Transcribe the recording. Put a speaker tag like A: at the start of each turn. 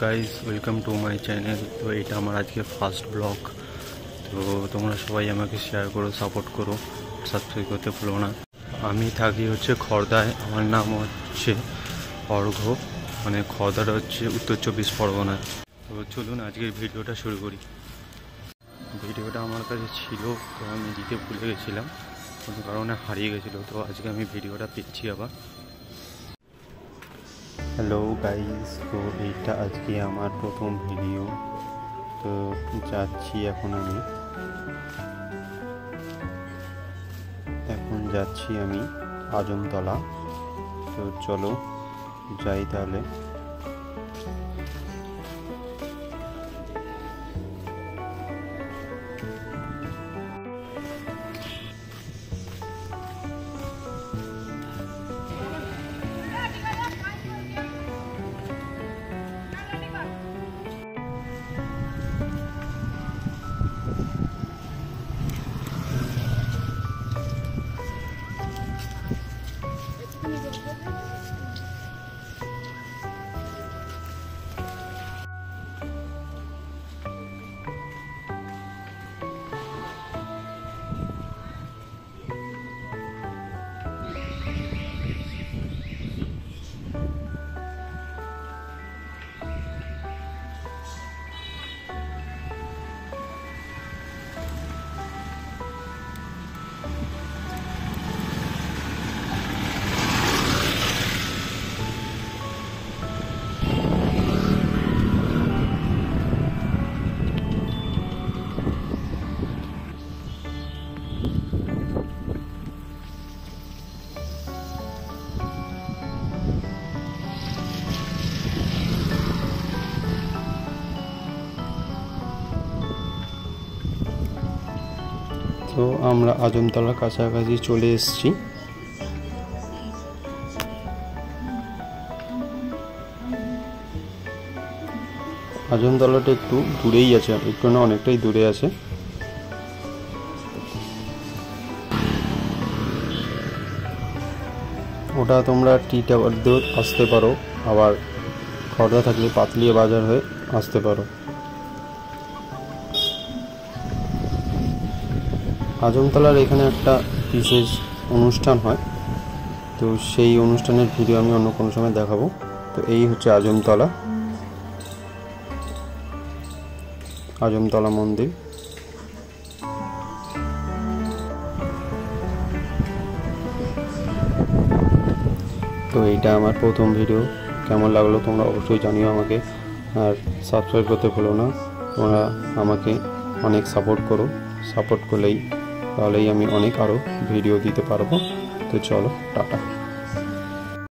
A: Guys, welcome to my channel. তো এটা আমার আজকে ফার্স্ট ব্লগ। তো তোমরা সবাই আমাকে শেয়ার করো, সাপোর্ট করো, সাবস্ক্রাইব করতে ভুলো না। আমি থাকি হচ্ছে খড়দায়। আমার নাম হচ্ছে অর্ঘ্য, মানে খড়দাটা হচ্ছে উত্তর 24 পরগনায়। তো চলুন আজকের ভিডিওটা শুরু করি। ভিডিওটা আমার কাছে ছিল, তো আমি দিতে ভুলে গেছিলাম, কোনো কারণে হারিয়ে গেছিলো। তো আজকে আমি ভিডিওটা পেয়েছি আবার। হ্যালো গাইস, তো এইটা আজকে আমার প্রথম ভিডিও। তো যাচ্ছি এখন যাচ্ছি আমি আজমতলা। তো চলো যাই তাহলে। তো আমরা আজমতলার কাছাকাছি চলে এসেছি। আজমতলাটা একটু দূরেই আছে, একটু না অনেকটাই দূরে আছে। ওটা তোমরা টি টাওয়ার দিয়ে আসতে পারো, আবার খড়দা থাকলে পাতলিয়া বাজার হয়ে আসতে পারো। আজমতলার এখানে একটা বিশেষ অনুষ্ঠান হয়, তো সেই অনুষ্ঠানের ভিডিও আমি অন্য কোনো সময় দেখাবো। তো এই হচ্ছে আজমতলা মন্দির। তো এইটা আমার প্রথম ভিডিও। কেমন লাগলো তোমরা অবশ্যই জানিও আমাকে, আর সাবস্ক্রাইব করতে ভুলো না। তোমরা আমাকে অনেক সাপোর্ট করো, সাপোর্ট করলেই তাহলেই আমি অনেক আরও ভিডিও দিতে পারবো। তো চলো, টাটা।